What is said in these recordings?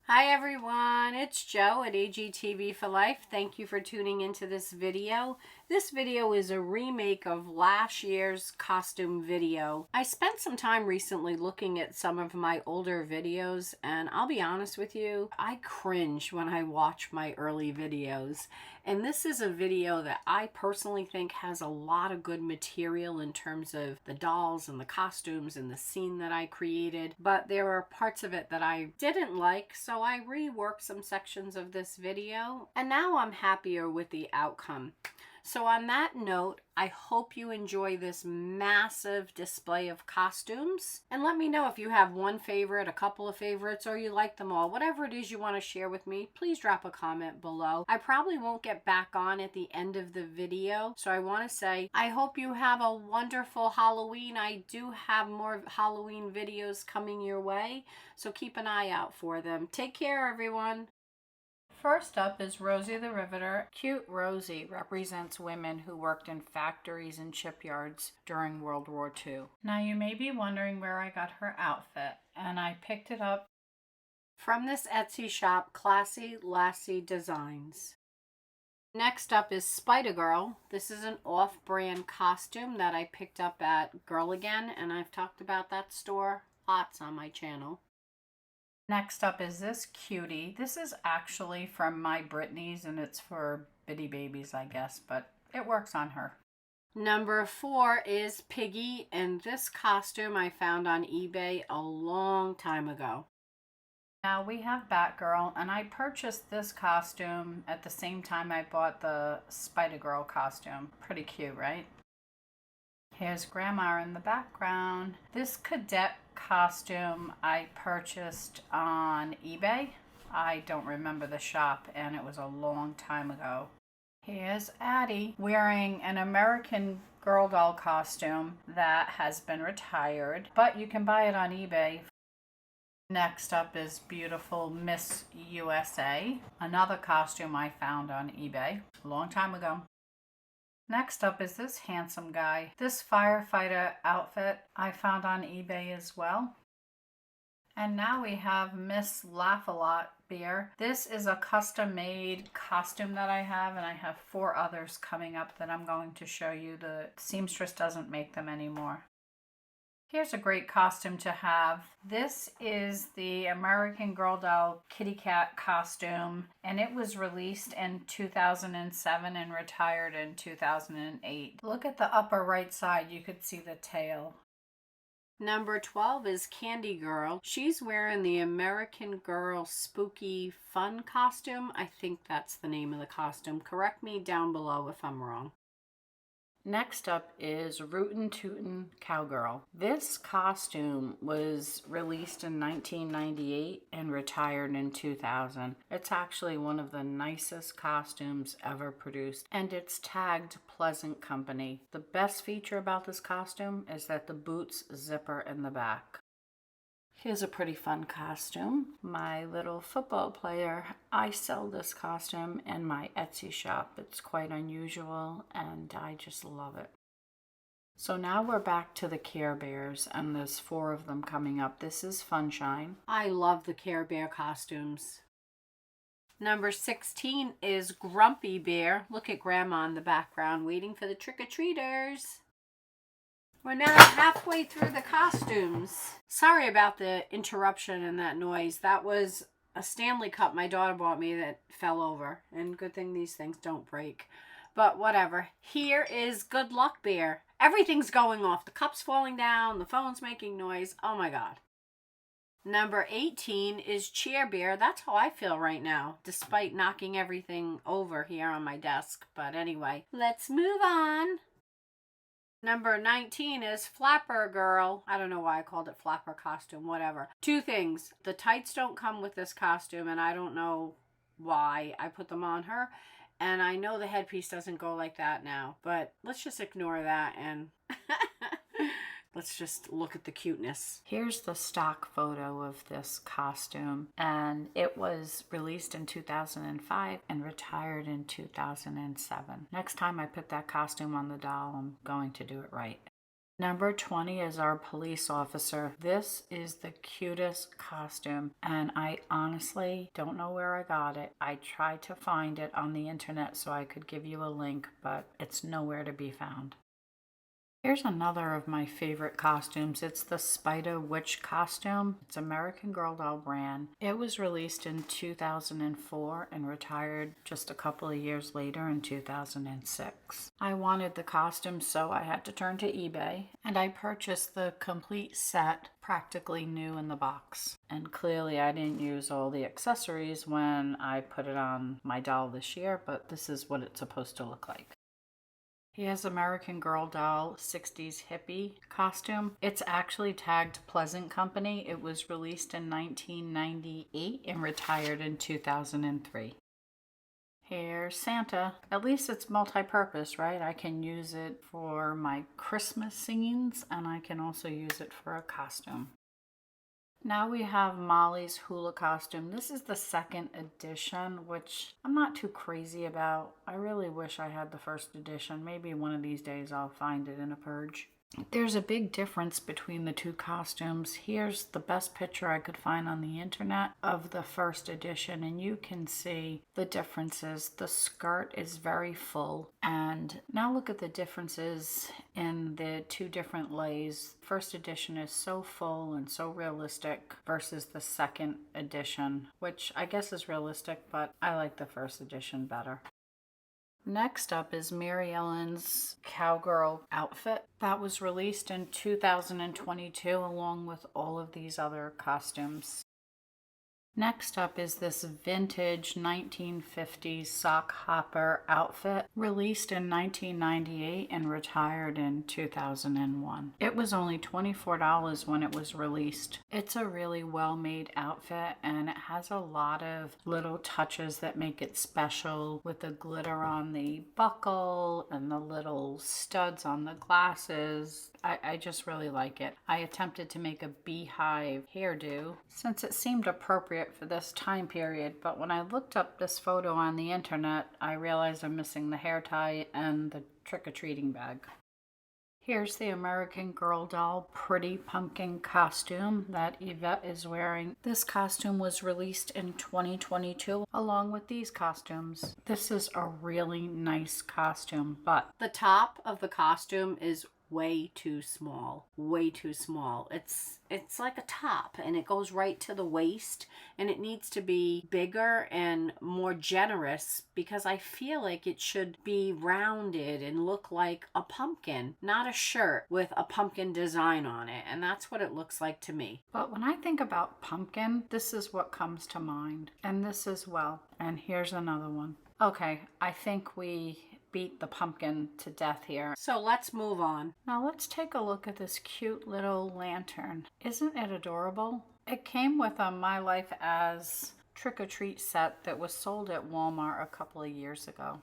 Hi everyone, it's Joe at AGTV for Life. Thank you for tuning into this video. This video is a remake of last year's costume video. I spent some time recently looking at some of my older videos, and I'll be honest with you, I cringe when I watch my early videos. And this is a video that I personally think has a lot of good material in terms of the dolls and the costumes and the scene that I created. But there are parts of it that I didn't like, so I reworked some sections of this video. And now I'm happier with the outcome. So on that note, I hope you enjoy this massive display of costumes. And let me know if you have one favorite, a couple of favorites, or you like them all. Whatever it is you want to share with me, please drop a comment below. I probably won't get back on at the end of the video. So I want to say, I hope you have a wonderful Halloween. I do have more Halloween videos coming your way, so keep an eye out for them. Take care, everyone. First up is Rosie the Riveter. Cute Rosie represents women who worked in factories and shipyards during World War II. Now you may be wondering where I got her outfit, and I picked it up from this Etsy shop, Classy Lassie Designs. Next up is Spider-Girl. This is an off-brand costume that I picked up at Girl Again, and I've talked about that store lots on my channel. Next up is this cutie. This is actually from My Britney's, and it's for bitty babies, I guess, but it works on her. Number 4 is Piggy, and this costume I found on eBay a long time ago. Now we have Batgirl, and I purchased this costume at the same time I bought the Spider-Girl costume. Pretty cute, right? Here's Grandma in the background. This cadet costume I purchased on eBay. I don't remember the shop, and it was a long time ago. Here's Addie wearing an American Girl doll costume that has been retired, but you can buy it on eBay. Next up is beautiful Miss USA, another costume I found on eBay a long time ago. Next up is this handsome guy. This firefighter outfit I found on eBay as well. And now we have Miss Laugh-A-Lot Beer. This is a custom-made costume that I have, and I have 4 others coming up that I'm going to show you. The seamstress doesn't make them anymore. Here's a great costume to have. This is the American Girl doll kitty cat costume, and it was released in 2007 and retired in 2008. Look at the upper right side, you could see the tail. Number 12 is Candy Girl. She's wearing the American Girl Spooky Fun costume. I think that's the name of the costume. Correct me down below if I'm wrong. Next up is Rootin' Tootin' Cowgirl. This costume was released in 1998 and retired in 2000. It's actually one of the nicest costumes ever produced, and it's tagged Pleasant Company. The best feature about this costume is that the boots zipper in the back. Here's a pretty fun costume. My little football player. I sell this costume in my Etsy shop. It's quite unusual, and I just love it. So now we're back to the Care Bears, and there's 4 of them coming up. This is Funshine. I love the Care Bear costumes. Number 16 is Grumpy Bear. Look at Grandma in the background waiting for the trick-or-treaters. We're now halfway through the costumes. Sorry about the interruption and that noise. That was a Stanley Cup my daughter bought me that fell over. And good thing these things don't break. But whatever. Here is Good Luck Bear. Everything's going off. The cup's falling down. The phone's making noise. Oh my God. Number 18 is Cheer Bear. That's how I feel right now, despite knocking everything over here on my desk. But anyway, let's move on. Number 19 is Flapper Girl. I don't know why I called it Flapper costume, whatever. 2 things. The tights don't come with this costume, and I don't know why I put them on her. And I know the headpiece doesn't go like that now, but let's just ignore that and let's just look at the cuteness. Here's the stock photo of this costume, and it was released in 2005 and retired in 2007. Next time I put that costume on the doll, I'm going to do it right. Number 20 is our police officer. This is the cutest costume, and I honestly don't know where I got it. I tried to find it on the internet so I could give you a link, but it's nowhere to be found. Here's another of my favorite costumes. It's the Spider Witch costume. It's American Girl doll brand. It was released in 2004 and retired just a couple of years later in 2006. I wanted the costume, so I had to turn to eBay, and I purchased the complete set, practically new in the box. And clearly I didn't use all the accessories when I put it on my doll this year, but this is what it's supposed to look like. Here's American Girl doll 60s hippie costume. It's actually tagged Pleasant Company. It was released in 1998 and retired in 2003. Here's Santa. At least it's multi-purpose, right? I can use it for my Christmas scenes, and I can also use it for a costume. Now we have Molly's hula costume. This is the second edition, which I'm not too crazy about. I really wish I had the first edition. Maybe one of these days I'll find it in a purge. There's a big difference between the two costumes. Here's the best picture I could find on the internet of the first edition, and you can see the differences. The skirt is very full, and now look at the differences in the two different lays. First edition is so full and so realistic versus the second edition, which I guess is realistic, but I like the first edition better. Next up is Mary Ellen's cowgirl outfit. That was released in 2022 along with all of these other costumes. Next up is this vintage 1950s sock hopper outfit, released in 1998 and retired in 2001. It was only $24 when it was released. It's a really well-made outfit, and it has a lot of little touches that make it special, with the glitter on the buckle and the little studs on the glasses. I just really like it. I attempted to make a beehive hairdo since it seemed appropriate for this time period, but when I looked up this photo on the internet, I realized I'm missing the hair tie and the trick-or-treating bag. Here's the American Girl doll pretty pumpkin costume that Yvette is wearing. This costume was released in 2022 along with these costumes. This is a really nice costume, but the top of the costume is way too small. Way too small. It's like a top, and it goes right to the waist, and it needs to be bigger and more generous because I feel like it should be rounded and look like a pumpkin, not a shirt with a pumpkin design on it, and that's what it looks like to me. But when I think about pumpkin, this is what comes to mind, and this as well. And here's another one. Okay, I think we beat the pumpkin to death here. So let's move on. Now let's take a look at this cute little lantern. Isn't it adorable? It came with a My Life as trick-or-treat set that was sold at Walmart a couple of years ago.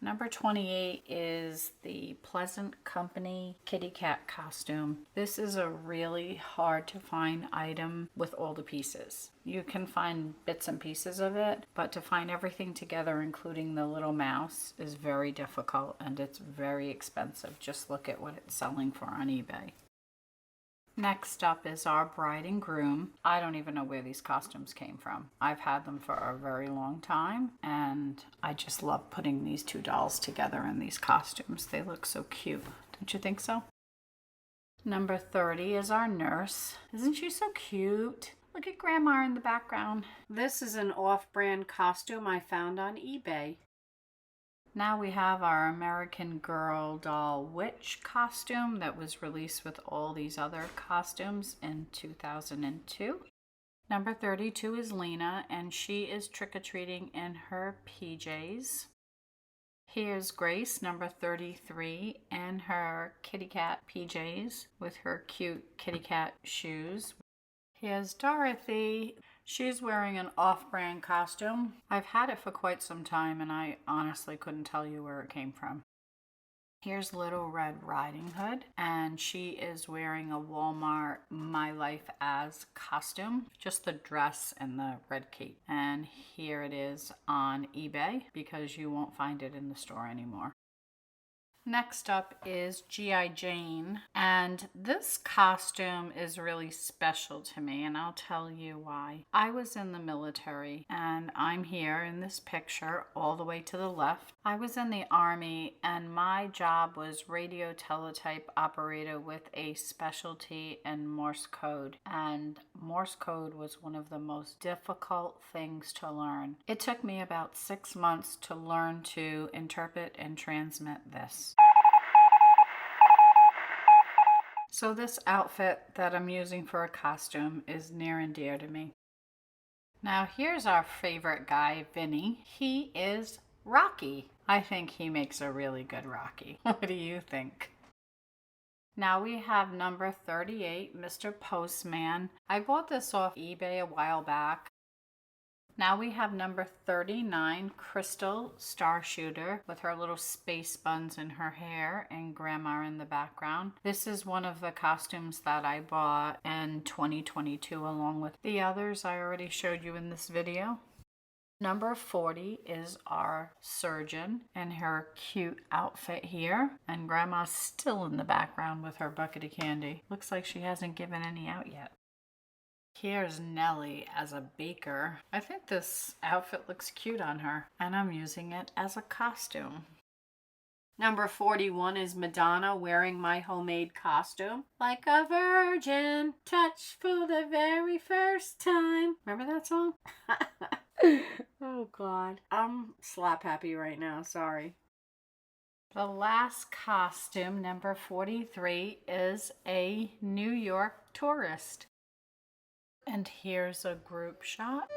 Number 28 is the Pleasant Company kitty cat costume. This is a really hard to find item with all the pieces. You can find bits and pieces of it, but to find everything together, including the little mouse, is very difficult, and it's very expensive. Just look at what it's selling for on eBay. Next up is our bride and groom. I don't even know where these costumes came from. I've had them for a very long time, and I just love putting these two dolls together in these costumes. They look so cute. Don't you think so? Number 30 is our nurse. Isn't she so cute? Look at Grandma in the background. This is an off-brand costume I found on eBay. Now we have our American Girl doll witch costume that was released with all these other costumes in 2002. Number 32 is Lena, and she is trick-or-treating in her PJs. Here's Grace, number 33, in her kitty cat PJs with her cute kitty cat shoes. Here's Dorothy. She's wearing an off-brand costume. I've had it for quite some time, and I honestly couldn't tell you where it came from. Here's Little Red Riding Hood, and she is wearing a Walmart My Life as costume, just the dress and the red cape. And here it is on eBay because you won't find it in the store anymore. Next up is G.I. Jane, and this costume is really special to me, and I'll tell you why. I was in the military, and I'm here in this picture all the way to the left. I was in the Army, and my job was radio teletype operator with a specialty in Morse code, and Morse code was one of the most difficult things to learn. It took me about 6 months to learn to interpret and transmit this. So this outfit that I'm using for a costume is near and dear to me. Now here's our favorite guy, Vinny. He is Rocky. I think he makes a really good Rocky. What do you think? Now we have number 38, Mr. Postman. I bought this off eBay a while back. Now we have number 39, Crystal Starshooter, with her little space buns in her hair and Grandma in the background. This is one of the costumes that I bought in 2022 along with the others I already showed you in this video. Number 40 is our surgeon in her cute outfit here, and Grandma's still in the background with her bucket of candy. Looks like she hasn't given any out yet. Here's Nellie as a baker. I think this outfit looks cute on her, and I'm using it as a costume. Number 41 is Madonna wearing my homemade costume. Like a virgin, touched for the very first time. Remember that song? Oh God. I'm slap happy right now, sorry. The last costume, number 43, is a New York tourist. And here's a group shot.